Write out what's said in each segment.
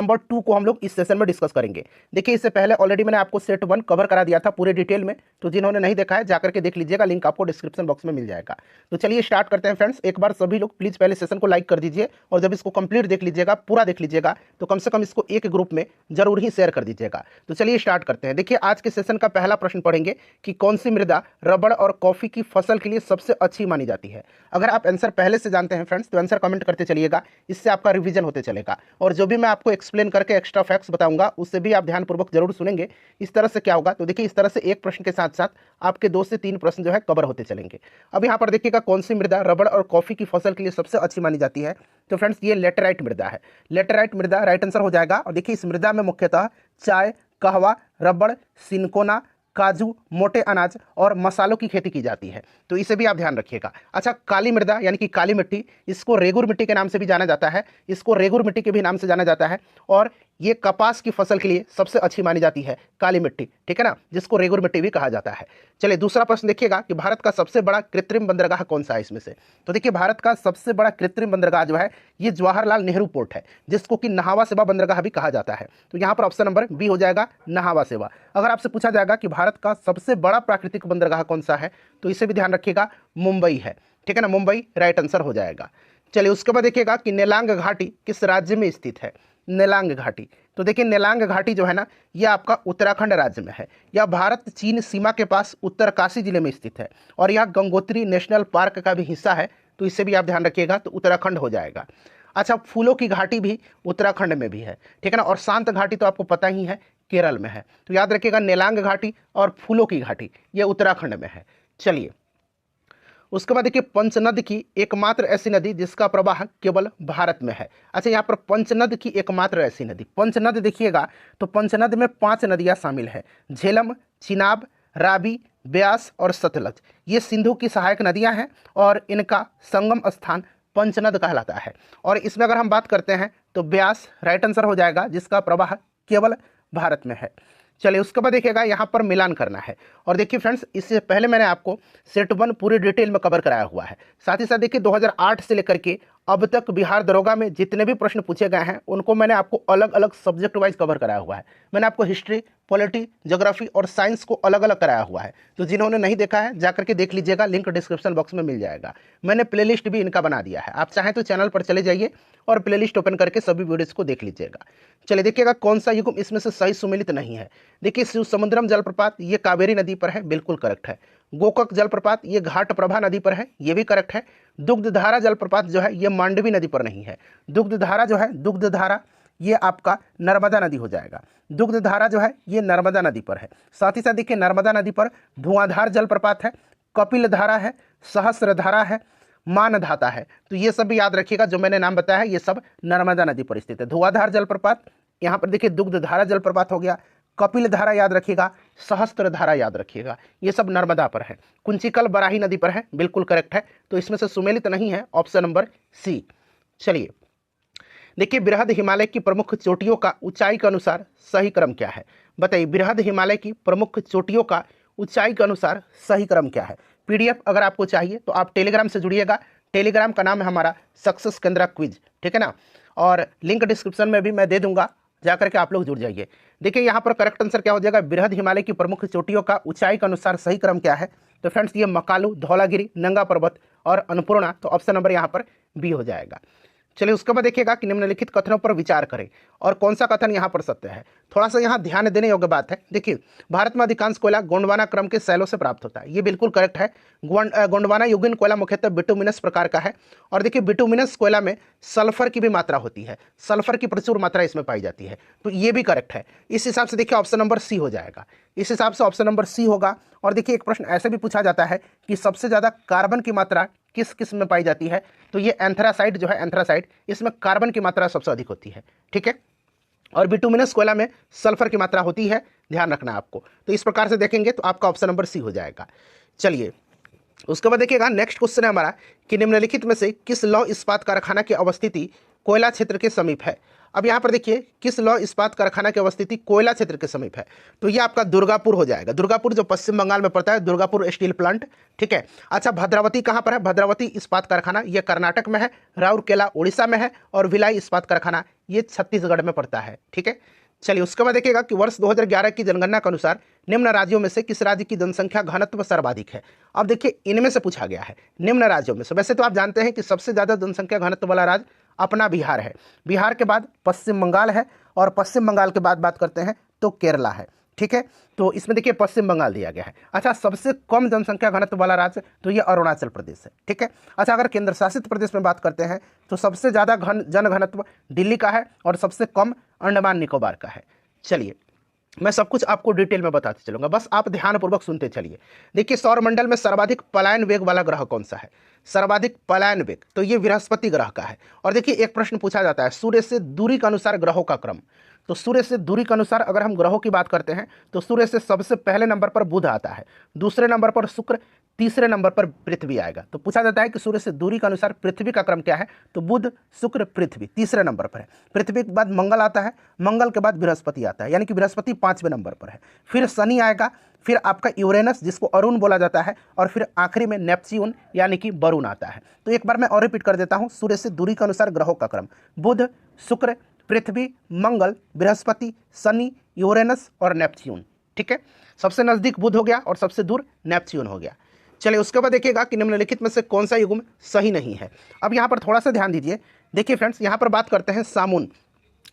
Number 2 को हम लोग इस सेशन में डिस्कस करेंगे। देखिए इससे पहले ऑलरेडी मैंने आपको सेट 1 कवर करा दिया था पूरे डिटेल में, तो जिन्होंने नहीं देखा है जाकर के देख लीजिएगा, लिंक आपको डिस्क्रिप्शन बॉक्स में मिल जाएगा। तो चलिए स्टार्ट करते हैं फ्रेंड्स। एक बार सभी लोग प्लीज पहले सेशन को लाइक कर दीजिए और जब इसको कंप्लीट देख लीजिएगा, पूरा देख लीजिएगा, तो कम से कम इसको एक ग्रुप में जरूर ही शेयर कर दीजिएगा। तो चलिए स्टार्ट करते हैं। देखिए आज के सेशन का पहला प्रश्न पढ़ेंगे कि कौन सी मृदा रबड़ और कॉफी की फसल के लिए सबसे अच्छी मानी जाती है। अगर आप आंसर पहले से जानते हैं फ्रेंड्स तो आंसर कमेंट करते चलिएगा, इससे आपका रिवीजन होते चलेगा। और जो भी मैं आपको एक्सप्लेन करके एक्स्ट्रा फैक्ट्स बताऊंगा उससे भी आप ध्यानपूर्वक जरूर सुनेंगे। इस तरह से क्या होगा, तो देखिए इस तरह से एक प्रश्न के साथ साथ आपके 2 से 3 प्रश्न जो है कवर होते चलेंगे। अब यहाँ पर देखिएगा कौन सी मृदा रबड़ और कॉफी की फसल के लिए सबसे अच्छी मानी जाती है। तो फ्रेंड्स ये लेटेराइट मृदा है। लेटेराइट मृदा राइट आंसर हो जाएगा। और देखिए इस मृदा में मुख्यतः चाय, कहवा, रबड़, सिनकोना, काजू, मोटे अनाज और मसालों की खेती की जाती है, तो इसे भी आप ध्यान रखिएगा। अच्छा, काली मृदा यानी कि काली मिट्टी, इसको रेगुर मिट्टी के नाम से भी जाना जाता है, इसको रेगुर मिट्टी के भी नाम से जाना जाता है। और ये कपास की फसल के लिए सबसे अच्छी मानी जाती है काली मिट्टी, ठीक है ना, जिसको रेगुर मिट्टी भी कहा जाता है। चलिए दूसरा प्रश्न देखिएगा कि भारत का सबसे बड़ा कृत्रिम बंदरगाह कौन सा है इसमें से। तो देखिए भारत का सबसे बड़ा कृत्रिम बंदरगाह जो है ये जवाहरलाल नेहरू पोर्ट है, जिसको कि नहावा सेवा बंदरगाह भी कहा जाता है। तो यहाँ पर ऑप्शन नंबर बी हो जाएगा, नहावा सेवा। अगर आपसे पूछा जाएगा कि भारत का सबसे बड़ा प्राकृतिक बंदरगाह कौन सा है, तो इसे भी ध्यान रखिएगा, मुंबई है, ठीक है ना, मुंबई राइट आंसर हो जाएगा। चलिए उसके बाद देखिएगा कि नेलांग घाटी किस राज्य में स्थित है। नेलांग घाटी, तो देखिए नेलांग घाटी जो है ना ये आपका उत्तराखंड राज्य में है। यह भारत चीन सीमा के पास उत्तरकाशी जिले में स्थित है और यह गंगोत्री नेशनल पार्क का भी हिस्सा है, तो इससे भी आप ध्यान रखिएगा, तो उत्तराखंड हो जाएगा। अच्छा, फूलों की घाटी भी उत्तराखंड में भी है, ठीक है ना, और शांत घाटी तो आपको पता ही है केरल में है। तो याद रखिएगा नेलांग घाटी और फूलों की घाटी ये उत्तराखंड में है। चलिए उसके बाद देखिए पंचनद की एकमात्र ऐसी नदी जिसका प्रवाह केवल भारत में है। अच्छा, यहाँ पर पंचनद की एकमात्र ऐसी नदी, पंचनद देखिएगा तो पंचनद में 5 नदियाँ शामिल है, झेलम, चिनाब, रावी, ब्यास और सतलज। ये सिंधु की सहायक नदियाँ हैं और इनका संगम स्थान पंचनद कहलाता है। और इसमें अगर हम बात करते हैं तो ब्यास राइट आंसर हो जाएगा, जिसका प्रवाह केवल भारत में है। चलिए उसके बाद देखिएगा यहाँ पर मिलान करना है। और देखिए फ्रेंड्स इससे पहले मैंने आपको सेट 1 पूरी डिटेल में कवर कराया हुआ है। साथ ही साथ देखिए 2008 से लेकर के अब तक बिहार दरोगा में जितने भी प्रश्न पूछे गए हैं उनको मैंने आपको अलग अलग सब्जेक्ट वाइज कवर कराया हुआ है। मैंने आपको हिस्ट्री, पॉलिटी, ज्योग्राफी और साइंस को अलग अलग कराया हुआ है। तो जिन्होंने नहीं देखा है जाकर के देख लीजिएगा, लिंक डिस्क्रिप्शन बॉक्स में मिल जाएगा। मैंने प्लेलिस्ट भी इनका बना दिया है, आप चाहें तो चैनल पर चले जाइए और प्लेलिस्ट ओपन करके सभी वीडियोस को देख लीजिएगा। चलिए देखिएगा कौन सा युग्म इसमें से सही सुमेलित नहीं है। देखिए शिव समुद्रम जलप्रपात ये कावेरी नदी पर है, बिल्कुल करेक्ट है। गोकक जलप्रपात ये घाट प्रभा नदी पर है, ये भी करेक्ट है। दुग्धधारा जलप्रपात जो है ये मांडवी नदी पर नहीं है। दुग्धधारा जो है, दुग्धधारा ये आपका नर्मदा नदी हो जाएगा। दुग्धधारा जो है ये नर्मदा नदी पर है। साथ ही साथ देखिए नर्मदा नदी पर धुआंधार जलप्रपात है, कपिल धारा है, सहस्रधारा है, मानधाता है। तो ये सब भी याद रखिएगा, जो मैंने नाम बताया है ये सब नर्मदा नदी पर स्थित है। धुआंधार जलप्रपात, यहाँ पर देखिए दुग्धधारा जलप्रपात हो गया, कपिल धारा याद रखिएगा, सहस्त्र धारा याद रखिएगा, ये सब नर्मदा पर है। कुंचिकल बराही नदी पर है, बिल्कुल करेक्ट है। तो इसमें से सुमेलित नहीं है, ऑप्शन नंबर सी। चलिए देखिए बृहद हिमालय की प्रमुख चोटियों का ऊंचाई के अनुसार सही क्रम क्या है। बताइए बृहद हिमालय की प्रमुख चोटियों का ऊंचाई के अनुसार सही क्रम क्या है। पीडीएफ अगर आपको चाहिए तो आप टेलीग्राम से जुड़िएगा, टेलीग्राम का नाम है हमारा सक्सेस केंद्रा क्विज, ठीक है ना, और लिंक डिस्क्रिप्शन में भी मैं दे दूंगा, जाकर के आप लोग जुड़ जाइए। देखिए यहाँ पर करेक्ट आंसर क्या हो जाएगा, बृहद हिमालय की प्रमुख चोटियों का ऊंचाई के अनुसार सही क्रम क्या है। तो फ्रेंड्स ये मकालू, धौलागिरी, नंगा पर्वत और अन्नपूर्णा, तो ऑप्शन नंबर यहाँ पर बी हो जाएगा। चलिए उसके बाद देखिएगा कि निम्नलिखित कथनों पर विचार करें और कौन सा कथन यहाँ पर सत्य है। थोड़ा सा यहाँ ध्यान देने योग्य बात है। देखिए भारत में अधिकांश कोयला गोंडवाना क्रम के शैलों से प्राप्त होता है, ये बिल्कुल करेक्ट है। गोंडवाना युगीन कोयला मुख्यतः बिटुमिनस प्रकार का है। और देखिए बिटुमिनस कोयला में सल्फर की भी मात्रा होती है, सल्फर की प्रचुर मात्रा इसमें पाई जाती है, तो ये भी करेक्ट है। इस हिसाब से देखिए ऑप्शन नंबर सी हो जाएगा, इस हिसाब से ऑप्शन नंबर सी होगा। और देखिए एक प्रश्न ऐसे भी पूछा जाता है कि सबसे ज़्यादा कार्बन की मात्रा किस किस्म में पाई जाती है, तो ये एंथ्रासाइड जो है, एंथ्रासाइड, इसमें कार्बन की मात्रा सबसे अधिक होती है, ठीक है। और बिटुमिनस कोयला में सल्फर की मात्रा होती है, ध्यान रखना आपको। तो इस प्रकार से देखेंगे तो आपका ऑप्शन नंबर सी हो जाएगा। चलिए उसके बाद देखिएगा नेक्स्ट क्वेश्चन है हमारा कि निम्नलिखित में से किस लौह इस्पात कारखाना की अवस्थिति कोयला क्षेत्र के समीप है। अब यहाँ पर देखिए किस लौह इस्पात कारखाना की अवस्थिति कोयला क्षेत्र के समीप है, तो ये आपका दुर्गापुर हो जाएगा। दुर्गापुर जो पश्चिम बंगाल में पड़ता है, दुर्गापुर स्टील प्लांट, ठीक है। अच्छा, भद्रावती कहाँ पर है? भद्रावती इस्पात कारखाना ये कर्नाटक में है, राउरकेला उड़ीसा में है, और भिलाई इस्पात कारखाना ये छत्तीसगढ़ में पड़ता है, ठीक है। चलिए उसके बाद देखिएगा कि वर्ष 2011 की जनगणना के अनुसार निम्न राज्यों में से किस राज्य की जनसंख्या घनत्व सर्वाधिक है? अब देखिए इनमें से पूछा गया है, निम्न राज्यों में से। वैसे तो आप जानते हैं कि सबसे ज्यादा जनसंख्या घनत्व वाला राज्य अपना बिहार है, बिहार के बाद पश्चिम बंगाल है, और पश्चिम बंगाल के बाद बात करते हैं तो केरला है, ठीक है। तो इसमें देखिए पश्चिम बंगाल दिया गया है। अच्छा, सबसे कम जनसंख्या घनत्व वाला राज्य तो ये अरुणाचल प्रदेश है, ठीक है। अच्छा, अगर केंद्र शासित प्रदेश में बात करते हैं तो सबसे ज़्यादा जन घनत्व दिल्ली का है, और सबसे कम अंडमान निकोबार का है। चलिए मैं सब कुछ आपको डिटेल में बताते चलूंगा, बस आप ध्यानपूर्वक सुनते चलिए। देखिए सौरमंडल में सर्वाधिक पलायन वेग वाला ग्रह कौन सा है? सर्वाधिक पलायन वेग तो ये बृहस्पति ग्रह का है। और देखिए एक प्रश्न पूछा जाता है सूर्य से दूरी के अनुसार ग्रहों का क्रम, तो सूर्य से दूरी के अनुसार अगर हम ग्रहों की बात करते हैं तो सूर्य से सबसे पहले नंबर पर बुध आता है, दूसरे नंबर पर शुक्र, तीसरे नंबर पर पृथ्वी आएगा। तो पूछा जाता है कि सूर्य से दूरी के अनुसार पृथ्वी का क्रम क्या है, तो बुध शुक्र पृथ्वी तीसरे नंबर पर है। पृथ्वी के बाद मंगल आता है, मंगल के बाद बृहस्पति आता है, यानी कि बृहस्पति 5वें नंबर पर है। फिर शनि आएगा, फिर आपका यूरेनस जिसको अरुण बोला जाता है, और फिर आखिरी में नेपच्यून यानी कि वरुण आता है। तो एक बार मैं और रिपीट कर देता हूँ, सूर्य से दूरी के अनुसार ग्रहों का क्रम: बुध, शुक्र, पृथ्वी, मंगल, बृहस्पति, शनि, यूरेनस और नेपच्यून, ठीक है। सबसे नजदीक बुध हो गया और सबसे दूर नेपच्यून हो गया। चलिए उसके बाद देखिएगा कि निम्नलिखित में से कौन सा युग्म सही नहीं है। अब यहाँ पर थोड़ा सा ध्यान दीजिए। देखिए फ्रेंड्स, यहाँ पर बात करते हैं सामुन।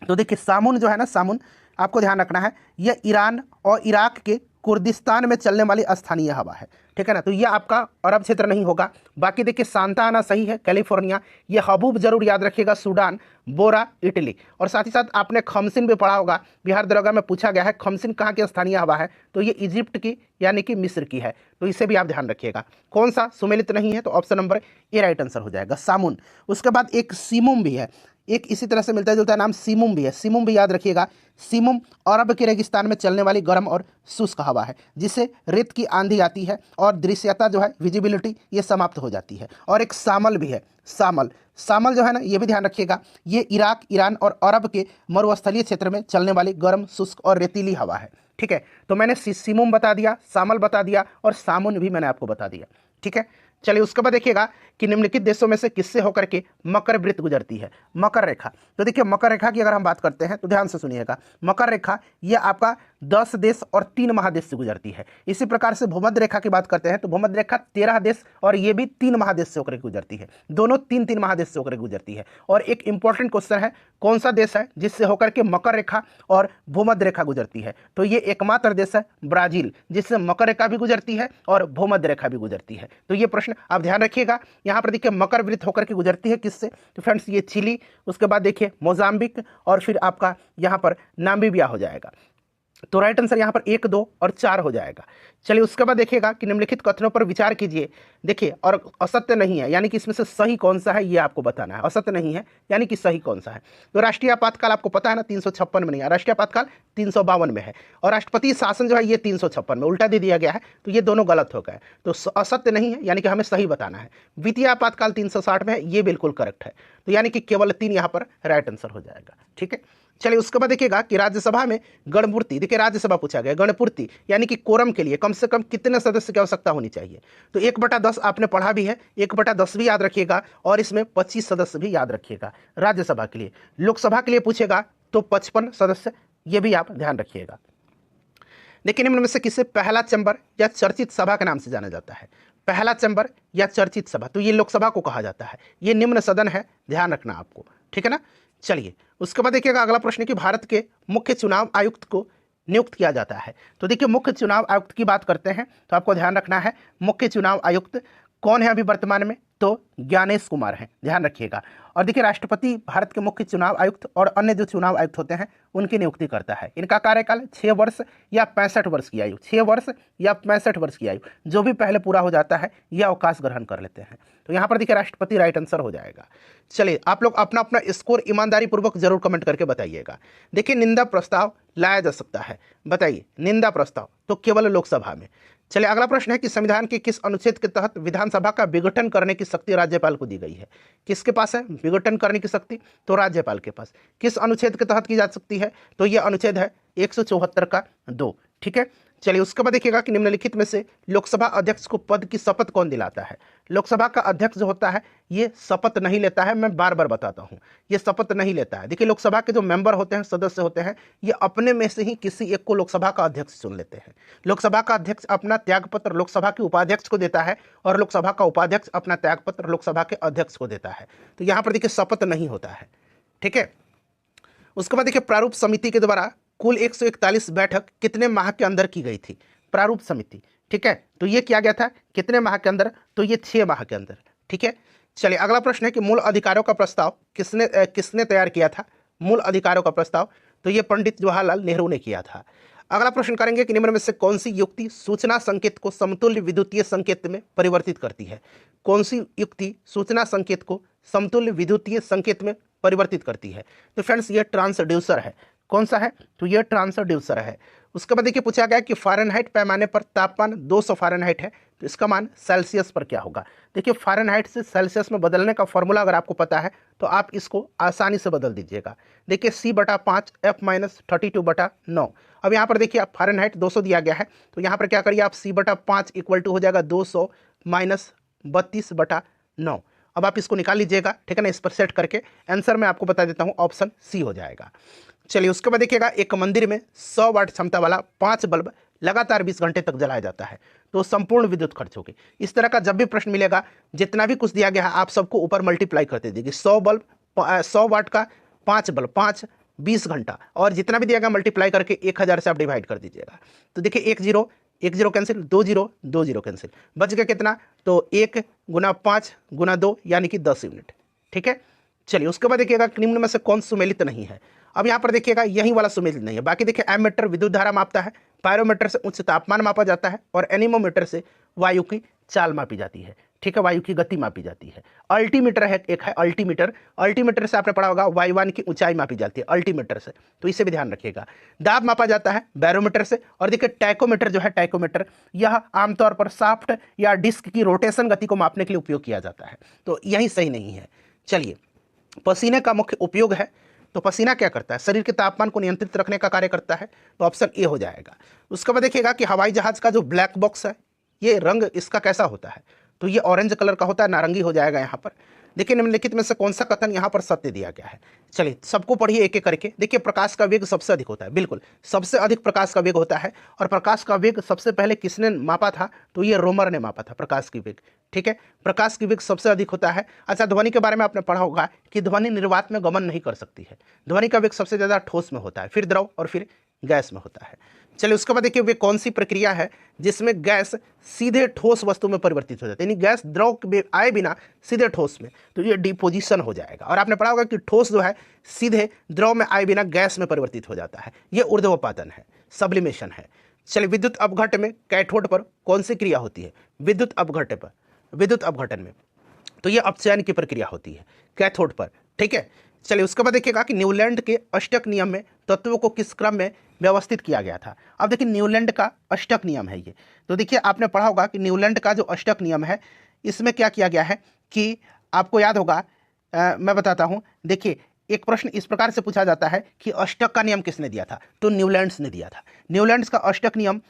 तो देखिए सामुन जो है ना, सामुन आपको ध्यान रखना है, यह ईरान और इराक के कुर्दिस्तान में चलने वाली स्थानीय हवा है, ठीक है ना। तो ये आपका अरब क्षेत्र नहीं होगा। बाकी देखिए सांता आना सही है, कैलिफोर्निया। ये हबूब जरूर याद रखिएगा, सूडान। बोरा इटली। और साथ ही साथ आपने खमसिन भी पढ़ा होगा, बिहार दरोगा में पूछा गया है खमसिन कहाँ की स्थानीय हवा है, तो ये इजिप्ट की यानी कि मिस्र की है। तो इसे भी आप ध्यान रखिएगा। कौन सा सुमेलित नहीं है, तो option number A right answer हो जाएगा, सामुन। उसके बाद एक सीमुम भी है, एक इसी तरह से मिलता जुलता नाम सीमुम भी है, सीमुम भी याद रखिएगा। सीमुम अरब के रेगिस्तान में चलने वाली गर्म और शुष्क हवा है, जिससे रेत की आंधी आती है और दृश्यता जो है, विजिबिलिटी, ये समाप्त हो जाती है। और एक सामल भी है, सामल। सामल जो है ना, ये भी ध्यान रखिएगा, ये इराक, ईरान और अरब के मरुस्थलीय क्षेत्र में चलने वाली गर्म, शुष्क और रेतीली हवा है, ठीक है। तो मैंने सीमुम बता दिया, सामल बता दिया, और सामुन भी मैंने आपको बता दिया, ठीक है। चलिए उसके बाद देखिएगा कि निम्नलिखित देशों में से किससे होकर के मकर वृत्त गुजरती है, मकर रेखा। तो देखिए मकर रेखा की अगर हम बात करते हैं तो ध्यान से सुनिएगा, मकर रेखा ये आपका 10 देश और 3 महादेश से गुजरती है। इसी प्रकार से भूमध्य रेखा की बात करते हैं तो भूमध्य रेखा 13 देश और ये भी 3 महादेश से होकर के गुजरती है, दोनों 3-3 महादेश से होकर के गुजरती है। और एक इंपॉर्टेंट क्वेश्चन है, कौन सा देश है जिससे होकर के मकर रेखा और भूमध्य रेखा गुजरती है, तो ये एकमात्र देश है ब्राजील, जिससे मकर रेखा भी गुजरती है और भूमध्य रेखा भी गुजरती है। तो ये प्रश्न आप ध्यान रखिएगा। यहाँ पर देखिए मकर वृत्त होकर के गुजरती है किससे, तो फ्रेंड्स ये चिली, उसके बाद देखिए मोजाम्बिक, और फिर आपका यहाँ पर नामीबिया हो जाएगा। तो राइट आंसर यहाँ पर 1, 2 और 4 हो जाएगा। चलिए उसके बाद देखिएगा कि निम्नलिखित कथनों पर विचार कीजिए। देखिए और असत्य नहीं है, यानी कि इसमें से सही कौन सा है ये आपको बताना है। असत्य नहीं है यानी कि सही कौन सा है। तो राष्ट्रीय आपातकाल आपको पता है ना 356 में नहीं है, राष्ट्रीय आपातकाल 352 में है, और राष्ट्रपति शासन जो है ये 356 में, उल्टा दे दिया गया है। तो ये दोनों गलत हो गए, तो असत्य नहीं है यानी कि हमें सही बताना है। द्वितीय आपातकाल 360 में है, ये बिल्कुल करेक्ट है। तो यानी कि केवल 3 यहाँ पर राइट आंसर हो जाएगा, ठीक है। चलिए उसके बाद देखिएगा कि राज्यसभा में गणपूर्ति, देखिए राज्यसभा पूछा गया, गणपूर्ति यानी कि कोरम के लिए कम से कम कितने सदस्य की आवश्यकता होनी चाहिए, तो 1/10 आपने पढ़ा भी है, 1/10 भी याद रखिएगा, और इसमें 25 सदस्य भी याद रखिएगा राज्यसभा के लिए। लोकसभा के लिए पूछेगा तो 55 सदस्य, ये भी आप ध्यान रखिएगा। लेकिन निम्न में से किसे पहला चैम्बर या चर्चित सभा के नाम से जाना जाता है, पहला चैम्बर या चर्चित सभा, तो ये लोकसभा को कहा जाता है, ये निम्न सदन है, ध्यान रखना आपको, ठीक है ना। चलिए उसके बाद देखिएगा अगला प्रश्न कि भारत के मुख्य चुनाव आयुक्त को नियुक्त किया जाता है। तो देखिए मुख्य चुनाव आयुक्त की बात करते हैं तो आपको ध्यान रखना है मुख्य चुनाव आयुक्त कौन है अभी वर्तमान में, तो ज्ञानेश कुमार हैं, ध्यान रखिएगा। और देखिए राष्ट्रपति भारत के मुख्य चुनाव आयुक्त और अन्य जो चुनाव आयुक्त होते हैं उनकी नियुक्ति करता है। इनका कार्यकाल 6 वर्ष या 65 वर्ष की आयु, 6 वर्ष या 65 वर्ष की आयु, जो भी पहले पूरा हो जाता है यह अवकाश ग्रहण कर लेते हैं। तो यहाँ पर देखिए राष्ट्रपति राइट आंसर हो जाएगा। चलिए आप लोग अपना अपना स्कोर ईमानदारी पूर्वक जरूर कमेंट करके बताइएगा। देखिए निंदा प्रस्ताव लाया जा सकता है, बताइए निंदा प्रस्ताव तो केवल लोकसभा में, चलिए अगला प्रश्न है कि संविधान के किस अनुच्छेद के तहत विधानसभा का विघटन करने की शक्ति राज्यपाल को दी गई है। किसके पास है विघटन करने की शक्ति? तो राज्यपाल के पास। किस अनुच्छेद के तहत की जा सकती है? तो यह अनुच्छेद है 174 का 2। ठीक है, चलिए उसके बाद देखिएगा कि निम्नलिखित में से लोकसभा अध्यक्ष को पद की शपथ कौन दिलाता है? लोकसभा का अध्यक्ष जो होता है ये शपथ नहीं लेता है, मैं बार बार बताता हूं, ये शपथ नहीं लेता है। देखिए लोकसभा के जो मेंबर होते हैं, सदस्य होते हैं, ये अपने में से ही किसी एक को लोकसभा का अध्यक्ष चुन लेते हैं। लोकसभा का अध्यक्ष अपना त्यागपत्र लोकसभा के उपाध्यक्ष को देता है और लोकसभा का उपाध्यक्ष अपना त्यागपत्र लोकसभा के अध्यक्ष को देता है। तो यहां पर देखिए शपथ नहीं होता है। ठीक है, उसके बाद देखिए प्रारूप समिति के द्वारा कुल 141 बैठक कितने माह के अंदर की गई थी? प्रारूप समिति। ठीक है, तो ये किया गया था कितने माह के अंदर? तो ये 6 माह के अंदर। ठीक है, चलिए अगला प्रश्न है कि मूल अधिकारों का प्रस्ताव किसने तैयार किया था? मूल अधिकारों का प्रस्ताव तो ये पंडित जवाहरलाल नेहरू ने किया था। अगला प्रश्न करेंगे कि निम्न में से कौन सी युक्ति सूचना संकेत को समतुल्य विद्युतीय संकेत में परिवर्तित करती है? कौन सी युक्ति सूचना संकेत को समतुल्य विद्युतीय संकेत में परिवर्तित करती है? तो फ्रेंड्स ये ट्रांसड्यूसर है। कौन सा है? तो ये ट्रांसड्यूसर है। उसके बाद देखिए पूछा गया कि फ़ारेनहाइट पैमाने पर तापमान 200 फ़ारेनहाइट है, तो इसका मान सेल्सियस पर क्या होगा? देखिए फ़ारेनहाइट से सेल्सियस में बदलने का फॉर्मूला अगर आपको पता है तो आप इसको आसानी से बदल दीजिएगा। देखिए C/5 F-32/9। अब यहाँ पर देखिए आप फ़ारेनहाइट 200 दिया गया है, तो यहाँ पर क्या करिए आप C/5 इक्वल टू हो जाएगा 200 माइनस 32/9। अब आप इसको निकाल लीजिएगा, ठीक है ना। इस पर सेट करके आंसर मैं आपको बता देता हूँ, ऑप्शन सी हो जाएगा। चलिए उसके बाद देखिएगा एक मंदिर में 100 वाट क्षमता वाला 5 बल्ब लगातार 20 घंटे तक जलाया जाता है तो संपूर्ण विद्युत खर्च होगी। इस तरह का जब भी प्रश्न मिलेगा, जितना भी कुछ दिया गया है आप सबको ऊपर मल्टीप्लाई करते दीजिए। 100 वाट का 5 बल्ब 5 20 घंटा, और जितना भी दिया गया मल्टीप्लाई करके 1000 से आप डिवाइड कर दीजिएगा। तो देखिए 1 0 कैंसिल, 2 0 कैंसिल, बच गया कितना? तो 1 × 5 × 2 यानी कि 10 यूनिट। ठीक है, चलिए उसके बाद देखिएगा निम्न में से कौन सुमेलित नहीं है। अब यहाँ पर देखिएगा यही वाला सुमेलित नहीं है। बाकी देखिए एमीटर विद्युत धारा मापता है, पायरोमीटर से उच्च तापमान मापा जाता है, और एनीमोमीटर से वायु की चाल मापी जाती है। ठीक है, वायु की गति मापी जाती है। अल्टीमीटर है, एक है अल्टीमीटर। अल्टीमीटर से आपने पढ़ा होगा वायुयान की ऊंचाई मापी जाती है अल्टीमीटर से, तो इसे भी ध्यान रखिएगा। दाब मापा जाता है बैरोमीटर से। और देखिए टैकोमीटर जो है, टैकोमीटर यह आमतौर पर शाफ्ट या डिस्क की रोटेशन गति को मापने के लिए उपयोग किया जाता है, तो यही सही नहीं है। चलिए पसीने का मुख्य उपयोग है, तो पसीना क्या करता है? शरीर के तापमान को नियंत्रित रखने का कार्य करता है, तो ऑप्शन ए हो जाएगा। उसके बाद देखिएगा कि हवाई जहाज का जो ब्लैक बॉक्स है, ये रंग इसका कैसा होता है? तो ये ऑरेंज कलर का होता है, नारंगी हो जाएगा यहाँ पर। देखिए निम्नलिखित में से कौन सा कथन यहाँ पर सत्य दिया गया है? चलिए सबको पढ़िए एक एक करके। देखिए प्रकाश का वेग सबसे अधिक होता है, बिल्कुल सबसे अधिक प्रकाश का वेग होता है। और प्रकाश का वेग सबसे पहले किसने मापा था? तो ये रोमर ने मापा था प्रकाश की वेग। ठीक है, प्रकाश की वेग सबसे अधिक होता है। अच्छा, ध्वनि के बारे में आपने पढ़ा होगा कि ध्वनि निर्वात में गमन नहीं कर सकती है। ध्वनि का वेग सबसे ज़्यादा ठोस में होता है, फिर द्रव और फिर गैस में होता है। चलिए उसके बाद देखिए वे कौन सी प्रक्रिया है जिसमें गैस सीधे ठोस वस्तु में परिवर्तित हो जाती है, यानी गैस द्रव आए बिना सीधे ठोस में, तो ये डिपोजिशन हो जाएगा। और आपने पढ़ा होगा कि ठोस जो है सीधे द्रव में आए बिना गैस में परिवर्तित हो जाता है, ये ऊर्ध्वपातन है, सब्लिमेशन है। चलिए विद्युत अपघट में कैथोड पर कौन सी क्रिया होती है? विद्युत अपघटन में तो ये अपचयन की प्रक्रिया होती है कैथोड पर। ठीक है, चलिए उसके बाद देखिएगा कि न्यूलैंड के अष्टक नियम में तत्वों को किस क्रम में व्यवस्थित किया गया था? अब देखिए न्यूलैंड का अष्टक नियम है ये, तो देखिए आपने पढ़ा होगा कि न्यूलैंड का जो अष्टक नियम है, इसमें क्या किया गया है कि आपको याद होगा, मैं बताता हूँ। देखिए एक प्रश्न इस प्रकार से पूछा जाता है कि अष्टक का नियम किसने दिया था? तो न्यूलैंड्स ने दिया था। न्यूलैंड्स का अष्टक नियम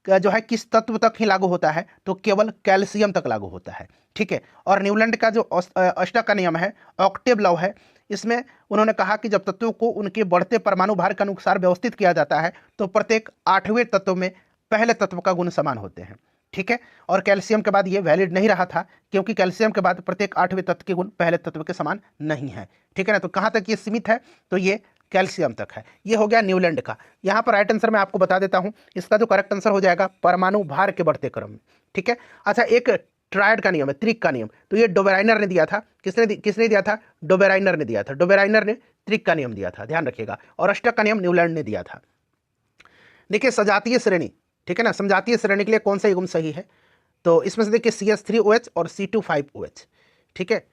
जो है किस तत्व तक ही लागू होता है? तो केवल कैल्शियम तक लागू होता है। ठीक है, और न्यूलैंड का जो अष्टक का नियम है, ऑक्टेव लॉ है, इसमें उन्होंने कहा कि जब तत्वों को उनके बढ़ते परमाणु भार के अनुसार व्यवस्थित किया जाता है तो प्रत्येक 8वें तत्व में पहले तत्व का गुण समान होते हैं। ठीक है, और कैल्शियम के बाद ये वैलिड नहीं रहा था, क्योंकि कैल्शियम के बाद प्रत्येक 8वें तत्व के गुण पहले तत्व के समान नहीं है। ठीक है ना, तो कहाँ तक ये सीमित है? तो ये कैल्शियम तक है। ये हो गया न्यूलैंड का। यहाँ पर राइट आंसर मैं आपको बता देता हूँ, इसका जो करेक्ट आंसर हो जाएगा परमाणु भार के बढ़ते क्रम में। ठीक है, अच्छा एक ट्रायड का नियम है, त्रिक का नियम, तो ये डोबेराइनर ने दिया था। किसने दिया था? डोबेराइनर ने दिया था। डोबेराइनर ने त्रिक का नियम दिया था, ध्यान रखिएगा। और अष्टक का नियम न्यूलैंड ने दिया था। देखिए सजातीय श्रेणी, ठीक है ना, समजातीय श्रेणी के लिए कौन सा युग्म सही है? तो इसमें से देखिए CH3OH और C25OH। ठीक है,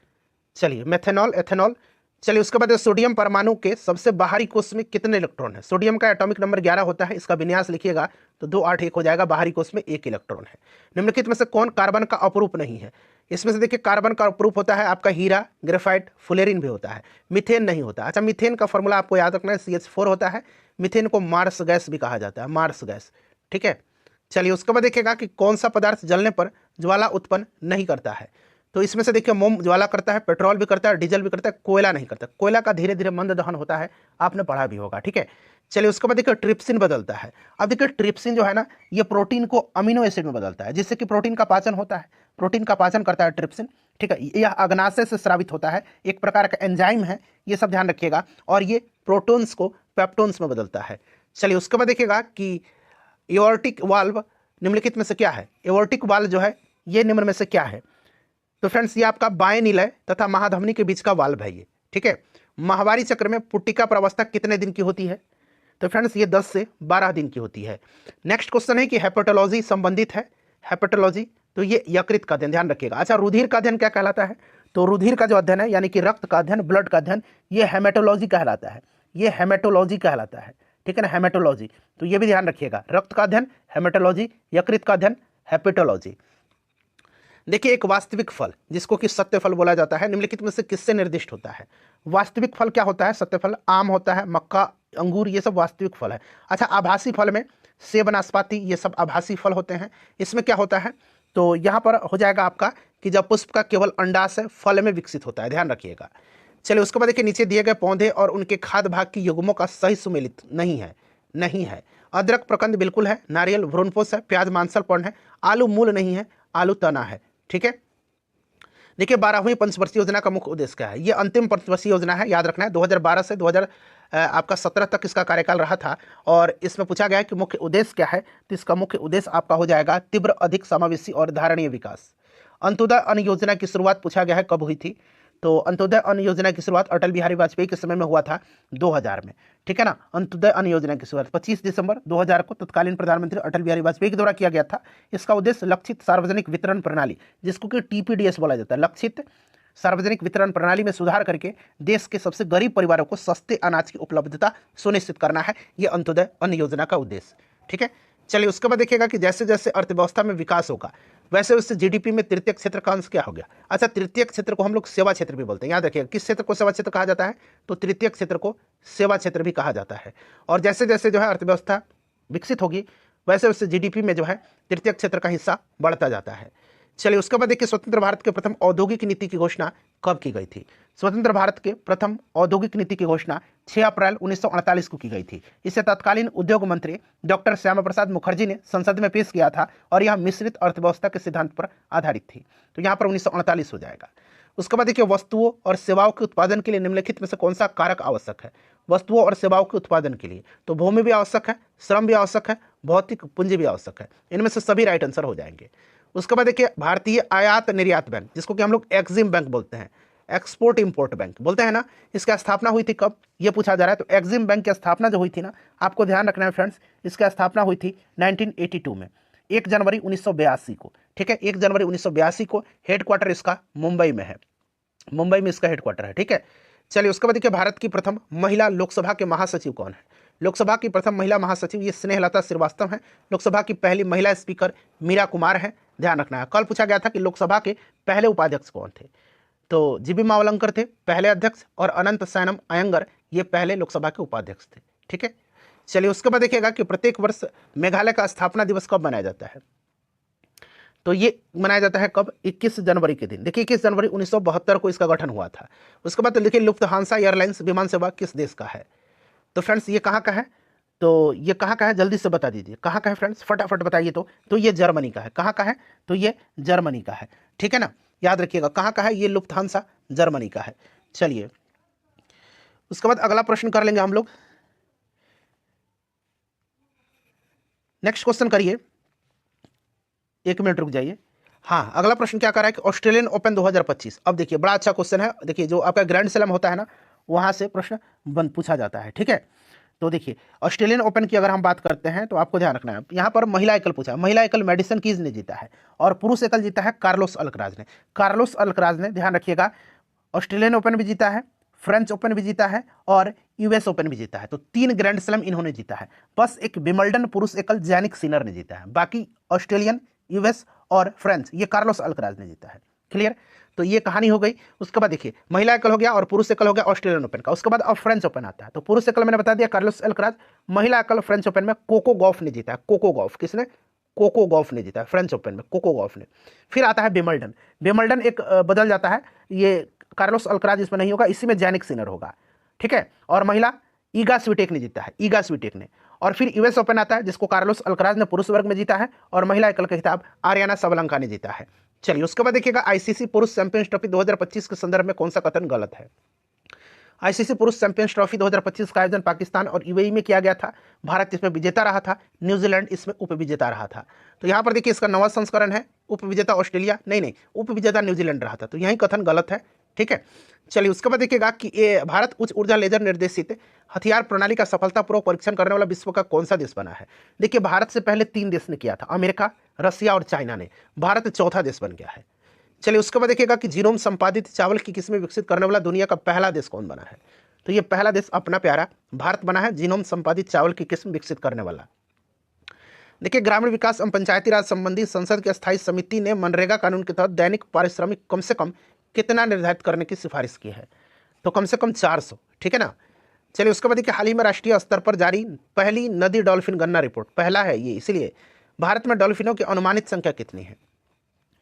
चलिए मेथेनॉल, एथेनॉल, चलिए उसके बाद सोडियम परमाणु के सबसे बाहरी कोष में कितने इलेक्ट्रॉन है? सोडियम का एटॉमिक नंबर 11 होता है, इसका विन्यास लिखिएगा तो 2 8 1 हो जाएगा, बाहरी कोष में 1 इलेक्ट्रॉन है। निम्नलिखित में से कौन कार्बन का अपरूप नहीं है? इसमें से देखिए कार्बन का अपरूप होता है आपका हीरा, ग्रेफाइट, फुलेरिन भी होता है, मीथेन नहीं होता। अच्छा, मीथेन का फॉर्मूला आपको याद रखना है, CH4 होता है। मीथेन को मार्स गैस भी कहा जाता है, मार्स गैस, ठीक है। चलिए उसके बाद देखिएगा कि कौन सा पदार्थ जलने पर ज्वाला उत्पन्न नहीं करता है? तो इसमें से देखिए मोम ज्वाला करता है, पेट्रोल भी करता है, डीजल भी करता है, कोयला नहीं करता। कोयला का धीरे धीरे मंद दहन होता है, आपने पढ़ा भी होगा, ठीक है। चलिए उसके बाद देखिए ट्रिप्सिन बदलता है। अब देखिए ट्रिप्सिन जो है ना, ये प्रोटीन को अमीनो एसिड में बदलता है, जिससे कि प्रोटीन का पाचन होता है, प्रोटीन का पाचन करता है ट्रिप्सिन, ठीक है। यह अग्नाशय से स्रावित होता है, एक प्रकार का एंजाइम है, ये सब ध्यान रखिएगा। और ये प्रोटॉन्स को पेप्टोन्स में बदलता है। चलिए उसके बाद देखिएगा कि एओर्टिक वाल्व निम्नलिखित में से क्या है? एओर्टिक वाल्व जो है ये निम्न में से क्या है? तो फ्रेंड्स ये आपका बाएं निलय तथा महाधमनी के बीच का वाल्व है ये, ठीक है। माहवारी चक्र में पुट्टिका प्रावस्था कितने दिन की होती है? तो फ्रेंड्स ये 10 से 12 दिन की होती है। नेक्स्ट क्वेश्चन है कि हेपेटोलॉजी संबंधित है, हेपेटोलॉजी, तो ये यकृत का अध्ययन, ध्यान रखिएगा। अच्छा, रुधिर का अध्ययन क्या कहलाता है? तो रुधिर का जो अध्ययन है यानी कि रक्त का अध्ययन, ब्लड का अध्ययन, ये हेमेटोलॉजी कहलाता है, ये हेमेटोलॉजी कहलाता है, ठीक है ना, हेमेटोलॉजी। तो ये भी ध्यान रखिएगा, रक्त का अध्ययन हेमेटोलॉजी, यकृत का अध्ययन हेपेटोलॉजी। देखिए एक वास्तविक फल जिसको कि सत्य फल बोला जाता है, निम्नलिखित में से किससे निर्दिष्ट होता है? वास्तविक फल क्या होता है? सत्य फल आम होता है, मक्का, अंगूर, ये सब वास्तविक फल है। अच्छा, आभासी फल में सेब, नाशपाती, ये सब आभासी फल होते हैं। इसमें क्या होता है? तो यहाँ पर हो जाएगा आपका कि जब पुष्प का केवल अंडाशय फल में विकसित होता है, ध्यान रखिएगा। चलिए उसके बाद देखिए नीचे दिए गए पौधे और उनके खाद्य भाग की युग्मों का सही सुमेलित नहीं है, नहीं है। अदरक प्रकंद बिल्कुल है, नारियल भ्रूणपोष है, प्याज मांसल पर्ण है, आलू मूल नहीं है, आलू तना है, ठीक है। देखिए 12वीं पंचवर्षीय योजना का मुख्य उद्देश्य क्या है? ये अंतिम पंचवर्षीय योजना है, याद रखना है। 2012 से 2017 तक इसका कार्यकाल रहा था। और इसमें पूछा गया है कि मुख्य उद्देश्य क्या है? तो इसका मुख्य उद्देश्य आपका हो जाएगा तीव्र, अधिक समावेशी और धारणीय विकास। अंत्योदय अन्न योजना की शुरुआत पूछा गया है कब हुई थी? तो अंत्योदय अन्न योजना की शुरुआत अटल बिहारी वाजपेयी के समय में हुआ था, 2000 में, ठीक है ना। अंत्योदय अन्न योजना की शुरुआत 25 दिसंबर 2000 को तत्कालीन प्रधानमंत्री अटल बिहारी वाजपेयी के द्वारा किया गया था। इसका उद्देश्य लक्षित सार्वजनिक वितरण प्रणाली, जिसको कि TPDS बोला जाता है, लक्षित सार्वजनिक वितरण प्रणाली में सुधार करके देश के सबसे गरीब परिवारों को सस्ते अनाज की उपलब्धता सुनिश्चित करना है, ये अंत्योदय अन्न योजना का उद्देश्य, ठीक है। चलिए उसके बाद देखिएगा कि जैसे जैसे अर्थव्यवस्था में विकास होगा वैसे वैसे GDP में तृतीय क्षेत्र का अंश क्या हो गया? अच्छा, तृतीय क्षेत्र को हम लोग सेवा क्षेत्र भी बोलते हैं, याद रखिएगा। किस क्षेत्र को सेवा क्षेत्र कहा जाता है? तो तृतीय क्षेत्र को सेवा क्षेत्र भी कहा जाता है। और जैसे जैसे जो है अर्थव्यवस्था विकसित होगी वैसे वैसे GDP में जो है तृतीय क्षेत्र का हिस्सा बढ़ता जाता है। चलिए उसके बाद देखिए स्वतंत्र भारत के प्रथम औद्योगिक नीति की घोषणा कब की गई थी? स्वतंत्र भारत के प्रथम औद्योगिक नीति की घोषणा 6 अप्रैल 1948 को की गई थी। इसे तत्कालीन उद्योग मंत्री डॉक्टर श्यामा प्रसाद मुखर्जी ने संसद में पेश किया था और यह मिश्रित अर्थव्यवस्था के सिद्धांत पर आधारित थी। तो यहाँ पर 1948 हो जाएगा। उसके बाद देखिए वस्तुओं और सेवाओं के उत्पादन के लिए निम्नलिखित में से कौन सा कारक आवश्यक है? वस्तुओं और सेवाओं के उत्पादन के लिए तो भूमि भी आवश्यक है, श्रम भी आवश्यक है, भौतिक पूंजी भी आवश्यक है। इनमें से सभी राइट आंसर हो जाएंगे। उसके बाद देखिए भारतीय आयात निर्यात बैंक, जिसको कि हम लोग एक्जिम बैंक बोलते हैं, एक्सपोर्ट इंपोर्ट बैंक बोलते हैं ना, इसकी स्थापना हुई थी कब? ये पूछा जा रहा है। तो एक्जिम बैंक की स्थापना जो हुई थी ना, आपको ध्यान रखना है फ्रेंड्स, इसकी स्थापना हुई थी 1982 में, 1 जनवरी 1982 को, ठीक है। 1 जनवरी 1982 को। हेडक्वार्टर इसका मुंबई में है, मुंबई में इसका हेडक्वार्टर है, ठीक है। चलिए उसके बाद देखिए भारत की प्रथम महिला लोकसभा के महासचिव कौन है? लोकसभा की प्रथम महिला महासचिव ये स्नेहलता श्रीवास्तव है। लोकसभा की पहली महिला स्पीकर मीरा कुमार है, ध्यान रखना है। कल पूछा गया था कि लोकसभा के पहले उपाध्यक्ष कौन थे? तो जीबी मावलंकर थे पहले अध्यक्ष और अनंत सैनम अयंगर ये पहले लोकसभा के उपाध्यक्ष थे, ठीक है। चलिए उसके बाद देखिएगा कि प्रत्येक वर्ष मेघालय का स्थापना दिवस कब मनाया जाता है? तो ये मनाया जाता है कब? 21 जनवरी के दिन। देखिए 21 जनवरी 1972 को इसका गठन हुआ था। उसके बाद तो देखिए लुफ्थहांसा एयरलाइंस विमान सेवा किस देश का है? तो फ्रेंड्स ये कहाँ का है? तो ये कहाँ का है जल्दी से बता दीजिए, कहाँ का है फ्रेंड्स, फटाफट बताइए। तो ये जर्मनी का है। कहाँ का है? तो ये जर्मनी का है, ठीक है ना, याद रखिएगा कहाँ का है, ये लुफ्थहांसा जर्मनी का है। चलिए उसके बाद अगला प्रश्न कर लेंगे हम लोग। नेक्स्ट क्वेश्चन करिए, 1 मिनट रुक जाइए। हाँ, अगला प्रश्न क्या कर रहा है कि ऑस्ट्रेलियन ओपन 2025। अब देखिए बड़ा अच्छा क्वेश्चन है। देखिए जो आपका ग्रैंड स्लैम होता है ना, वहाँ से प्रश्न पूछा जाता है, ठीक है। तो देखिए ऑस्ट्रेलियन ओपन की अगर हम बात करते हैं तो आपको ध्यान रखना है, यहाँ पर महिला एकल पूछा है। महिला एकल मेडिसन कीज ने जीता है और पुरुष एकल जीता है कार्लोस अल्कराज ने। कार्लोस अल्कराज ने, ध्यान रखिएगा, ऑस्ट्रेलियन ओपन भी जीता है, फ्रेंच ओपन भी जीता है और यूएस ओपन भी जीता है। तो 3 ग्रैंड स्लैम इन्होंने जीता है। बस एक विंबलडन पुरुष एकल जैनिक सिनर ने जीता है, बाकी ऑस्ट्रेलियन, यूएस और फ्रेंच ये कार्लोस अल्कराज ने जीता है। क्लियर? तो ये कहानी हो गई। उसके बाद देखिए महिला एकल हो गया और पुरुष एकल हो गया ऑस्ट्रेलियन ओपन का। उसके बाद अब फ्रेंच ओपन आता है। तो पुरुष एकल मैंने बता दिया कार्लोस अल्कराज, महिला एकल फ्रेंच ओपन में कोको गॉफ ने जीता है। कोको गॉफ किसने? कोको गॉफ ने जीता है फ्रेंच ओपन में, कोको गॉफ ने। फिर आता है विंबलडन। विंबलडन एक बदल जाता है, ये कार्लोस अल्कराज इसमें नहीं होगा, इसी में जैनिक सिनर होगा। ठीक है? और महिला ईगा स्विटेक ने जीता है, ईगा स्विटेक ने। और फिर यूएस ओपन आता है जिसको कार्लोस अल्कराज ने पुरुष वर्ग में जीता है और महिला एकल का खिताब आर्याना सबलंका ने जीता है। चलिए उसके बाद देखिएगा आईसीसी पुरुष चैंपियंस ट्रॉफी 2025 के संदर्भ में कौन सा कथन गलत है। आईसीसी पुरुष चैंपियंस ट्रॉफी 2025 का आयोजन पाकिस्तान और यूएई में किया गया था। भारत इसमें विजेता रहा था, न्यूजीलैंड इसमें उपविजेता रहा था। तो यहाँ पर देखिए इसका नवा संस्करण है, उपविजेता ऑस्ट्रेलिया नहीं, उपविजेता न्यूजीलैंड रहा था। तो यही कथन गलत है। ठीक है? चलिए उसके बाद देखिएगा कि ये भारत उच्च ऊर्जा लेजर निर्देशित हथियार प्रणाली का सफलतापूर्वक परीक्षण करने वाला विश्व का कौन सा देश बना है। देखिए भारत से पहले 3 देश ने किया था, अमेरिका, रसिया और चाइना ने। भारत चौथा देश बन गया है। चलिए उसके बाद देखिएगा कि जीनोम संपादित चावल की किस्में विकसित करने वाला दुनिया का पहला देश कौन बना है। तो ये पहला देश अपना प्यारा भारत बना है, जीनोम संपादित चावल की किस्म विकसित करने वाला। देखिए ग्रामीण विकास एवं पंचायती राज संबंधी संसद की स्थायी समिति ने मनरेगा कानून के तहत दैनिक पारिश्रमिक कम से कम कितना निर्धारित करने की सिफारिश की है। तो कम से कम 400। ठीक है ना? चलिए उसके बाद देखिए हाल ही में राष्ट्रीय स्तर पर जारी पहली नदी डॉल्फिन गणना रिपोर्ट, पहला है ये, इसलिए भारत में डॉल्फिनों की अनुमानित संख्या कितनी है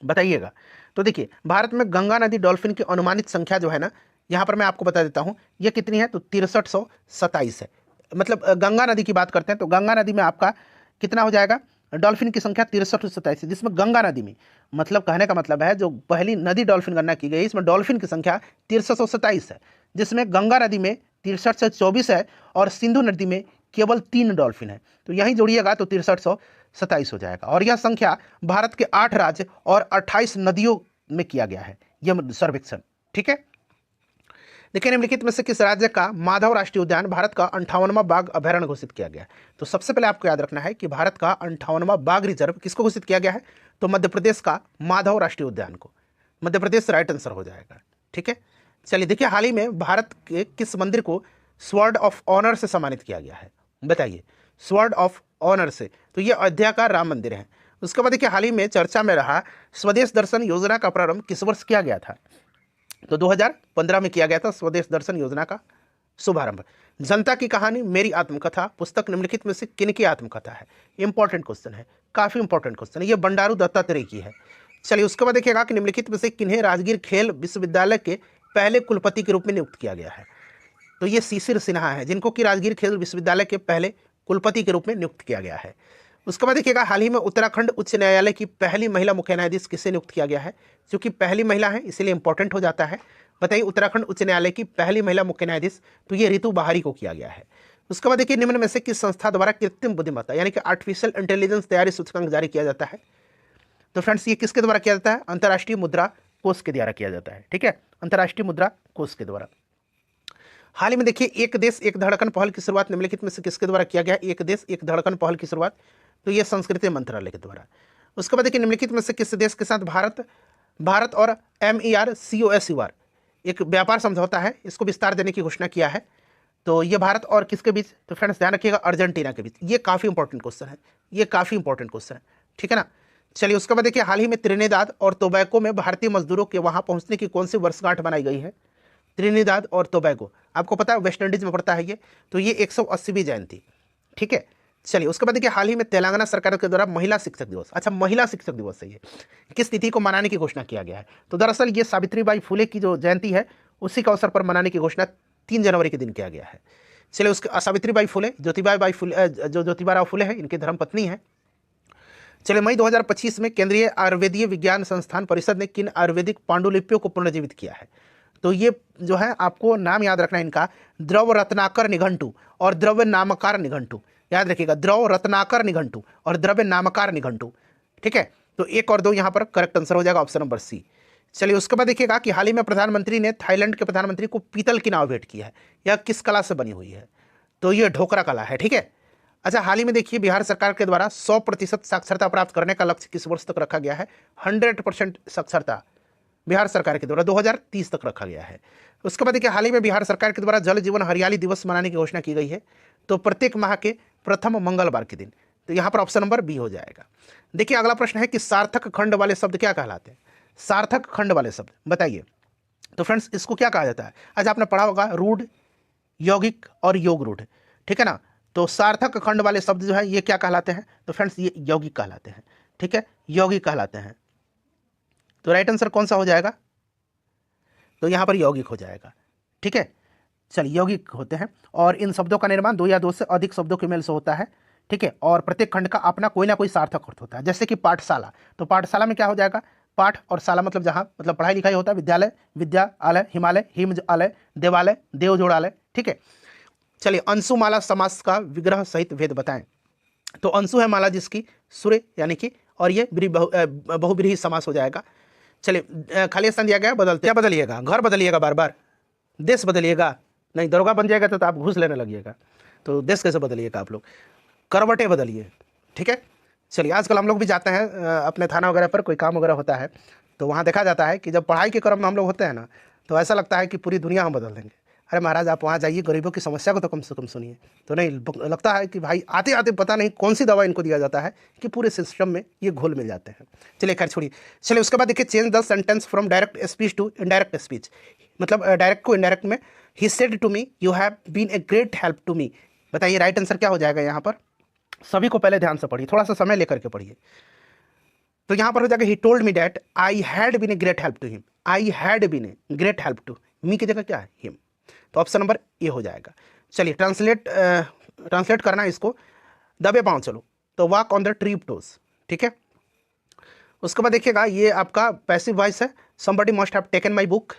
बताइएगा। तो देखिए भारत में गंगा नदी डॉल्फिन की अनुमानित संख्या जो है ना, यहाँ पर मैं आपको बता देता हूँ ये कितनी है। तो 6327 है। मतलब गंगा नदी की बात करते हैं तो गंगा नदी में आपका कितना हो जाएगा, डॉल्फिन की संख्या 6327 है, जिसमें गंगा नदी में, मतलब कहने का मतलब है जो पहली नदी डॉल्फिन गणना की गई इसमें डॉल्फिन की संख्या 6327 है, जिसमें गंगा नदी में 63 से 24 है और सिंधु नदी में केवल 3 डॉल्फिन है। तो यहीं जोड़िएगा तो 6327 हो जाएगा। और यह संख्या भारत के 8 राज्य और 28 नदियों में किया गया है यह सर्वेक्षण। ठीक है? देखिए निम्नलिखित में से किस राज्य का माधव राष्ट्रीय उद्यान भारत का 58वां बाघ अभयारण्य घोषित किया गया है। तो सबसे पहले आपको याद रखना है कि भारत का 58वां बाघ रिजर्व किसको घोषित किया गया है। तो मध्य प्रदेश का माधव राष्ट्रीय उद्यान को, मध्य प्रदेश राइट आंसर हो जाएगा। ठीक है? चलिए देखिए हाल ही में भारत के किस मंदिर को स्वॉर्ड ऑफ ऑनर से सम्मानित किया गया है बताइए। स्वॉर्ड ऑफ ऑनर से, तो ये अयोध्या का राम मंदिर है। उसके बाद देखिए हाल ही में चर्चा में रहा स्वदेश दर्शन योजना का प्रारंभ किस वर्ष किया गया था। तो 2015 में किया गया था स्वदेश दर्शन योजना का शुभारंभ। जनता की कहानी मेरी आत्मकथा पुस्तक निम्नलिखित में से किन की आत्मकथा है। इंपॉर्टेंट क्वेश्चन है, काफी इंपॉर्टेंट क्वेश्चन है, ये बंडारू दत्तात्रेय की है। चलिए उसके बाद देखिएगा कि निम्नलिखित में से किन्हें राजगीर खेल विश्वविद्यालय के पहले कुलपति के रूप में नियुक्त किया गया है। तो ये शिशिर सिन्हा है जिनको कि राजगीर खेल विश्वविद्यालय के पहले कुलपति के रूप में नियुक्त किया गया है। उसके बाद देखिएगा हाल ही में उत्तराखंड उच्च न्यायालय की पहली महिला मुख्य न्यायाधीश किसे नियुक्त किया गया है। क्योंकि पहली महिला है इसलिए इंपॉर्टेंट हो जाता है। बताइए उत्तराखंड उच्च न्यायालय की पहली महिला मुख्य न्यायाधीश, तो ये रितु बहारी को किया गया है। उसके बाद देखिए निम्न में से किस संस्था द्वारा कृत्रिम बुद्धिमत्ता यानी कि आर्टिफिशियल इंटेलिजेंस तैयारी सूचकांक जारी किया जाता है। तो फ्रेंड्स ये किसके द्वारा किया जाता है, अंतर्राष्ट्रीय मुद्रा कोष के द्वारा किया जाता है। ठीक है, अंतर्राष्ट्रीय मुद्रा कोष के द्वारा। हाल ही में देखिए एक देश एक धड़कन पहल की शुरुआत निम्नलिखित में से किसके द्वारा किया गया। एक देश एक धड़कन पहल की शुरुआत, तो ये संस्कृति मंत्रालय के द्वारा। उसके बाद देखिए निम्नलिखित में से किस देश के साथ भारत और MERCOSUR एक व्यापार समझौता है, इसको विस्तार देने की घोषणा किया है। तो ये भारत और किसके बीच, तो फ्रेंड्स ध्यान रखिएगा अर्जेंटीना के बीच। ये काफ़ी इंपॉर्टेंट क्वेश्चन है, ये काफ़ी इंपॉर्टेंट क्वेश्चन है। ठीक है ना। चलिए उसके बाद देखिए हाल ही में त्रिनिदाद और टोबैगो में भारतीय मजदूरों के वहाँ पहुँचने की कौन सी वर्षगांठ बनाई गई है। त्रिनिदाद और टोबैगो आपको पता है वेस्ट इंडीज में पड़ता है ये, तो ये 180वीं जयंती। ठीक है। चलिए उसके बाद देखिए हाल ही में तेलंगाना सरकार के द्वारा महिला शिक्षक दिवस, अच्छा महिला शिक्षक दिवस है ये, किस तिथि को मनाने की घोषणा किया गया है। तो दरअसल ये सावित्रीबाई फुले की जो जयंती है उसी के अवसर पर मनाने की घोषणा 3 जनवरी के दिन किया गया है। चलिए उसके सावित्रीबाई फुले ज्योतिबाई फुले, जो ज्योतिबा फुले हैं इनकी धर्मपत्नी है। चलिए मई 2025 में केंद्रीय आयुर्वेदीय विज्ञान संस्थान परिषद ने किन आयुर्वेदिक पांडुलिपियों को पुनर्जीवित किया है। तो ये जो है आपको नाम याद रखना है इनका, द्रव रत्नाकर निघंटू और द्रव्य नामकार निघंटू। याद रखिएगा द्रव रत्नाकर निघंटू और द्रव्य नामकार निघंटू। ठीक है, तो 1 और 2 यहाँ पर करेक्ट आंसर हो जाएगा ऑप्शन नंबर सी। चलिए उसके बाद देखिएगा कि हाल ही में प्रधानमंत्री ने थाईलैंड के प्रधानमंत्री को पीतल की नाव भेंट की है। यह किस कला से बनी हुई है, तो ये ढोकरा कला है। ठीक है। अच्छा हाल ही में देखिए बिहार सरकार के द्वारा 100% साक्षरता प्राप्त करने का लक्ष्य किस वर्ष तक रखा गया है। 100% साक्षरता बिहार सरकार के द्वारा 2030 तक रखा गया है। उसके बाद देखिए हाल ही में बिहार सरकार के द्वारा जल जीवन हरियाली दिवस मनाने की घोषणा की गई है, तो प्रत्येक माह के प्रथम मंगलवार के दिन। तो यहाँ पर ऑप्शन नंबर बी हो जाएगा। देखिए अगला प्रश्न है कि सार्थक खंड वाले शब्द क्या कहलाते हैं? सार्थक खंड वाले शब्द बताइए। तो फ्रेंड्स इसको क्या कहा जाता है? आज आपने पढ़ा होगा रूढ़, यौगिक और योग रूढ़, ठीक है ना। तो सार्थक खंड वाले शब्द जो है ये क्या कहलाते हैं? तो फ्रेंड्स ये यौगिक कहलाते हैं, ठीक है, यौगिक कहलाते हैं। तो राइट आंसर कौन सा हो जाएगा? तो यहाँ पर यौगिक हो जाएगा, ठीक है। चलिए यौगिक होते हैं और इन शब्दों का निर्माण 2 या 2 से अधिक शब्दों के मेल से होता है, ठीक है। और प्रत्येक खंड का अपना कोई ना कोई सार्थक अर्थ होता है। जैसे कि पाठशाला, तो पाठशाला में क्या हो जाएगा? पाठ और शाला मतलब जहाँ मतलब पढ़ाई लिखाई होता है, विद्यालय, विद्यालय, हिमालय, हिमआलय, देवालय, देवजोड़ालय, ठीक है। चलिए अंशुमाला समास का विग्रह सहित भेद बताएं। तो अंशु है माला जिसकी सूर्य यानी कि, और ये बहुब्रीहि समास हो जाएगा। चलिए खाली स्थान दिया गया, बदलते क्या बदलिएगा? घर बदलिएगा, बार बार देश बदलिएगा नहीं, दरोगा बन जाएगा तो आप घूस लेने लगिएगा, तो देश कैसे बदलिएगा आप लोग? करवटें बदलिए, ठीक है। चलिए आजकल हम लोग भी जाते हैं अपने थाना वगैरह पर कोई काम वगैरह होता है, तो वहाँ देखा जाता है कि जब पढ़ाई के क्रम में हम लोग होते हैं ना, तो ऐसा लगता है कि पूरी दुनिया हम बदल देंगे। अरे महाराज आप वहाँ जाइए, गरीबों की समस्या को तो कम से कम सुनिए। तो नहीं, लगता है कि भाई आते आते पता नहीं कौन सी दवा इनको दिया जाता है कि पूरे सिस्टम में ये घुल मिल जाते हैं। चलिए खैर छोड़िए। चलिए उसके बाद देखिए change the sentence from direct speech to indirect speech, मतलब डायरेक्ट को इनडायरेक्ट में। He said to me you have been a great help to me. बताइए राइट आंसर क्या हो जाएगा यहाँ पर? सभी को पहले ध्यान से पढ़िए, थोड़ा सा समय लेकर के पढ़िए। तो यहाँ पर हो जाएगा ही told me that I had been a great help to him. I had been a great help to, me की जगह क्या है? हिम। तो ऑप्शन नंबर ए हो जाएगा। चलिए ट्रांसलेट करना इसको, दबे पाँव चलो, तो walk on the tip toes, ठीक है। उसके बाद देखिएगा ये आपका पैसिव वॉइस है, somebody must have taken my book.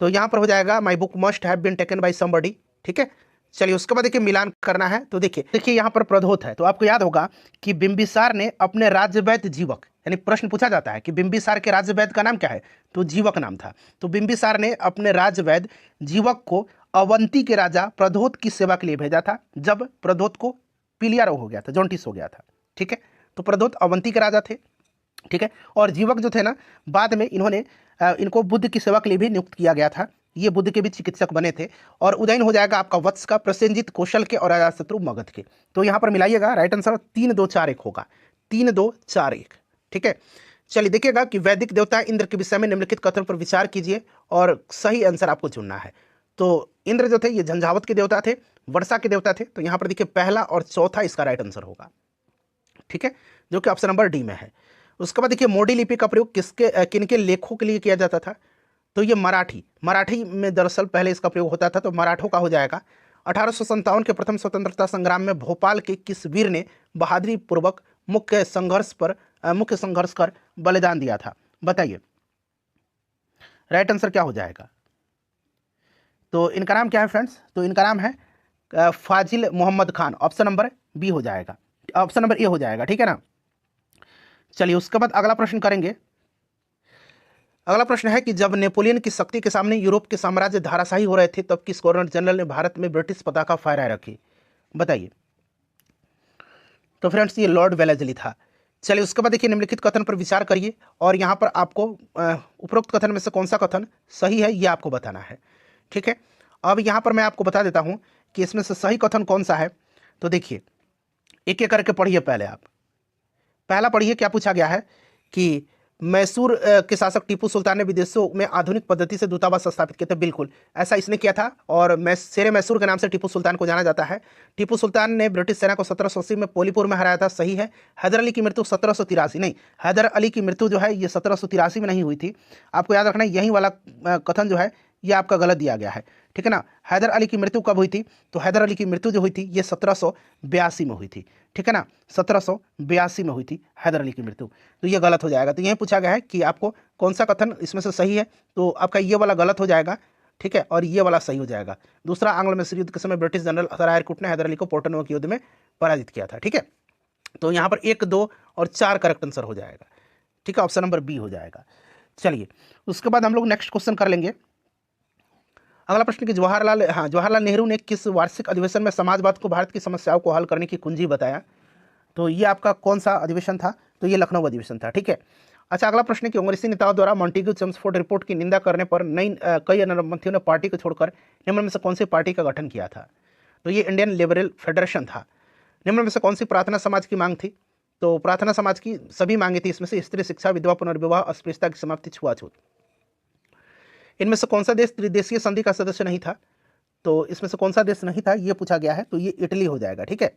तो यहाँ पर हो जाएगा my book must have been taken by somebody, ठीक है। चलिए उसके बाद देखिए मिलान करना है। तो देखिए यहाँ पर प्रधोत है, तो आपको याद होगा कि बिंबिसार ने अपने राज्यवैद्य जीवक, यानी प्रश्न पूछा जाता है कि बिंबिसार के राज्यवैद्य का नाम क्या है? तो जीवक नाम था। तो बिंबिसार ने अपने राज्यवैद्य जीवक को अवंती के राजा प्रधोत की सेवा के लिए भेजा था, जब प्रधोत को पीलिया रोग हो गया था, जॉन्टिस हो गया था, ठीक है। तो प्रधोत अवंती के राजा थे, ठीक है। और जीवक जो थे ना, बाद में इनको बुद्ध की सेवा के लिए भी नियुक्त किया गया था। ये बुद्ध के भी चिकित्सक बने थे। और उदयन हो जाएगा आपका वत्स का, प्रसेनजित कौशल के और अजातशत्रु मगध के। तो यहाँ पर मिलाइएगा, राइट आंसर 3 2 4 1 होगा, 3 2 4 1, ठीक है। चलिए देखिएगा कि वैदिक देवता इंद्र के विषय में निम्नलिखित कथन पर विचार कीजिए और सही आंसर आपको चुनना है। तो इंद्र जो थे ये झंझावत के देवता थे, वर्षा के देवता थे। तो यहाँ पर देखिए पहला और चौथा इसका राइट आंसर होगा, ठीक है, जो कि ऑप्शन नंबर डी में है। उसके बाद देखिए मोडी लिपि का प्रयोग किनके लेखों के लिए किया जाता था? तो ये मराठी में दरअसल पहले इसका प्रयोग होता था, तो मराठों का हो जाएगा। 1857 के प्रथम स्वतंत्रता संग्राम में भोपाल के किस वीर ने बहादुरी पूर्वक मुख्य संघर्ष कर बलिदान दिया था? बताइए राइट आंसर क्या हो जाएगा? तो इनका नाम क्या है फ्रेंड्स? तो इनका नाम है Fazil Mohammad Khan. Option number B हो जाएगा, ऑप्शन नंबर ए हो जाएगा, ठीक है ना। चलिए उसके बाद अगला प्रश्न करेंगे। अगला प्रश्न है कि जब नेपोलियन की शक्ति के सामने यूरोप के साम्राज्य धाराशाही हो रहे थे, तब किस गवर्नर जनरल ने भारत में ब्रिटिश पताका फहराए रखी? बताइए। तो फ्रेंड्स ये लॉर्ड वेलेस्ली था। चलिए उसके बाद देखिए निम्नलिखित कथन पर विचार करिए और यहाँ पर आपको उपरोक्त कथन में से कौन सा कथन सही है ये आपको बताना है, ठीक है। अब यहाँ पर मैं आपको बता देता हूँ कि इसमें से सही कथन कौन सा है। तो देखिए एक एक करके पढ़िए। पहले आप पहला पढ़िए, क्या पूछा गया है कि मैसूर के शासक टीपू सुल्तान ने विदेशों में आधुनिक पद्धति से दूतावास स्थापित किए थे। बिल्कुल ऐसा इसने किया था और शेरे मैसूर के नाम से टीपू सुल्तान को जाना जाता है। टीपू सुल्तान ने ब्रिटिश सेना को 1780 में पोलीपुर में हराया था, सही है। हैदर अली की मृत्यु 1783 नहीं, हैदर अली की मृत्यु जो है ये 1783 में नहीं हुई थी। आपको याद रखना है, यही वाला कथन जो है ये आपका गलत दिया गया है, ठीक है ना। हैदर अली की मृत्यु कब हुई थी? तो हैदर अली की मृत्यु जो हुई थी ये 1782 में हुई थी, ठीक है ना। 1782 में हुई थी हैदर अली की मृत्यु। तो ये गलत हो जाएगा। तो यही पूछा गया है कि आपको कौन सा कथन इसमें से सही है। तो आपका ये वाला गलत हो जाएगा, ठीक है, और ये वाला सही हो जाएगा। दूसरा, आंग्ल मैसूर युद्ध के समय ब्रिटिश जनरल सर एयरकुट ने हैदर अली को पोर्टनोवो के युद्ध में पराजित किया था, ठीक है। तो यहाँ पर 1 2 और 4 करेक्ट आंसर हो जाएगा, ठीक है, ऑप्शन नंबर बी हो जाएगा। चलिए उसके बाद हम लोग नेक्स्ट क्वेश्चन कर लेंगे। अगला प्रश्न कि जवाहरलाल नेहरू ने किस वार्षिक अधिवेशन में समाजवाद को भारत की समस्याओं को हल करने की कुंजी बताया? तो ये आपका कौन सा अधिवेशन था? तो ये लखनऊ अधिवेशन था, ठीक है। अच्छा, अगला प्रश्न है कि कांग्रेसी नेताओं द्वारा मॉन्टेग्यू चेम्सफोर्ड रिपोर्ट की निंदा करने पर कई नरमपंथियों ने पार्टी को छोड़कर निम्न में से कौन सी पार्टी का गठन किया था? तो ये इंडियन लिबरल फेडरेशन था। निम्न में से कौन सी प्रार्थना समाज की मांग थी? तो प्रार्थना समाज की सभी मांगे थी, इसमें से स्त्री शिक्षा, विधवा पुनर्विवाह, अस्पृश्यता की समाप्ति, छुआछूत। इनमें से कौन सा देश त्रिदेशीय संधि का सदस्य नहीं था? तो इसमें से कौन सा देश नहीं था ये पूछा गया है, तो ये इटली हो जाएगा। ठीक है।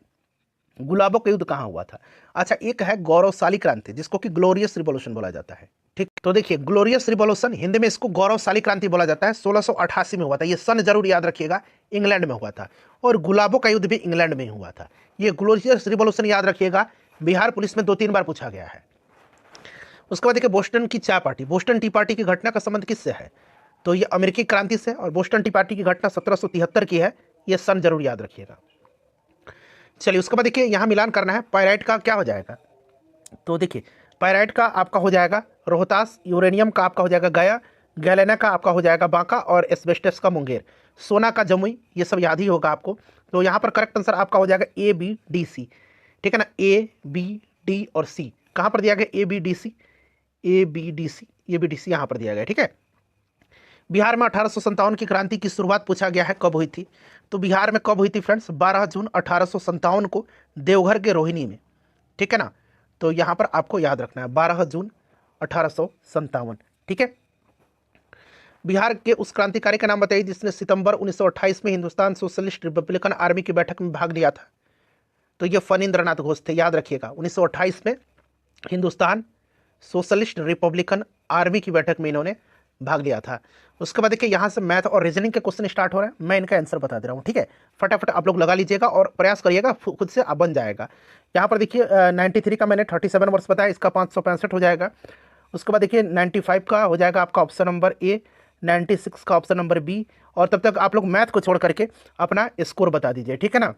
गुलाबों का युद्ध कहाँ हुआ था? अच्छा, एक है गौरवशाली क्रांति, जिसको कि ग्लोरियस रिवॉल्यूशन बोला जाता है। ठीक, तो देखिए ग्लोरियस रिवॉल्यूशन हिंदी में इसको गौरवशाली क्रांति बोला जाता है, 1688 में हुआ था। ये सन जरूर याद रखिएगा, इंग्लैंड में हुआ था। और गुलाबों का युद्ध भी इंग्लैंड में ही हुआ था। ये ग्लोरियस रिवॉल्यूशन याद रखिएगा, बिहार पुलिस में 2-3 बार पूछा गया है। उसके बाद देखिए बोस्टन की चाय पार्टी, बोस्टन टी पार्टी की घटना का संबंध किससे है? तो ये अमेरिकी क्रांति से, और बोस्टन टी पार्टी की घटना 1773 की है। ये सन जरूर याद रखिएगा। चलिए, उसके बाद देखिए यहाँ मिलान करना है, पायराइट का क्या हो जाएगा? तो देखिए पायराइट का आपका हो जाएगा रोहतास, यूरेनियम का आपका हो जाएगा गया, गैलेना का आपका हो जाएगा बांका, और एस्बेस्टस का मुंगेर, सोना का जमुई। ये सब याद ही होगा आपको। तो यहाँ पर करेक्ट आंसर आपका हो जाएगा ए बी डी सी। ठीक है ना, ए बी डी और सी कहाँ पर दिया गया? A B D C, A B D C, A B D C यहाँ पर दिया गया। ठीक है। बिहार में 1857 की क्रांति की शुरुआत पूछा गया है, कब हुई थी? तो बिहार में कब हुई थी फ्रेंड्स? 12 जून 1857 को देवघर के रोहिणी में। ठीक है ना, तो यहाँ पर आपको याद रखना है 12 जून 1857। ठीक है। बिहार के उस क्रांतिकारी का नाम बताइए जिसने सितंबर 1928 में हिंदुस्तान सोशलिस्ट रिपब्लिकन आर्मी की बैठक में भाग लिया था। तो ये फणींद्रनाथ घोष थे, याद रखिएगा। 1928 में हिंदुस्तान सोशलिस्ट रिपब्लिकन आर्मी की बैठक में इन्होंने भाग लिया था। उसके बाद देखिए यहाँ से मैथ और रीजनिंग के क्वेश्चन स्टार्ट हो रहे हैं। मैं इनका आंसर बता दे रहा हूँ। ठीक है, फटाफट आप लोग लगा लीजिएगा और प्रयास करिएगा, खुद से आप बन जाएगा। यहाँ पर देखिए 93 का मैंने 37 वर्ष बताया, इसका 565 हो जाएगा। उसके बाद देखिए 95 का हो जाएगा आपका ऑप्शन नंबर ए, 96 का ऑप्शन नंबर बी। और तब तक आप लोग मैथ को छोड़ करके अपना स्कोर बता दीजिए। ठीक है ना।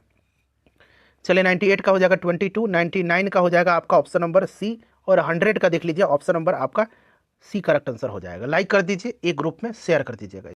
चलिए 98 का हो जाएगा 22, 99 का हो जाएगा आपका ऑप्शन नंबर सी, और 100 का देख लीजिए ऑप्शन नंबर आपका सी करेक्ट आंसर हो जाएगा। लाइक कर दीजिए, एक ग्रुप में शेयर कर दीजिएगा।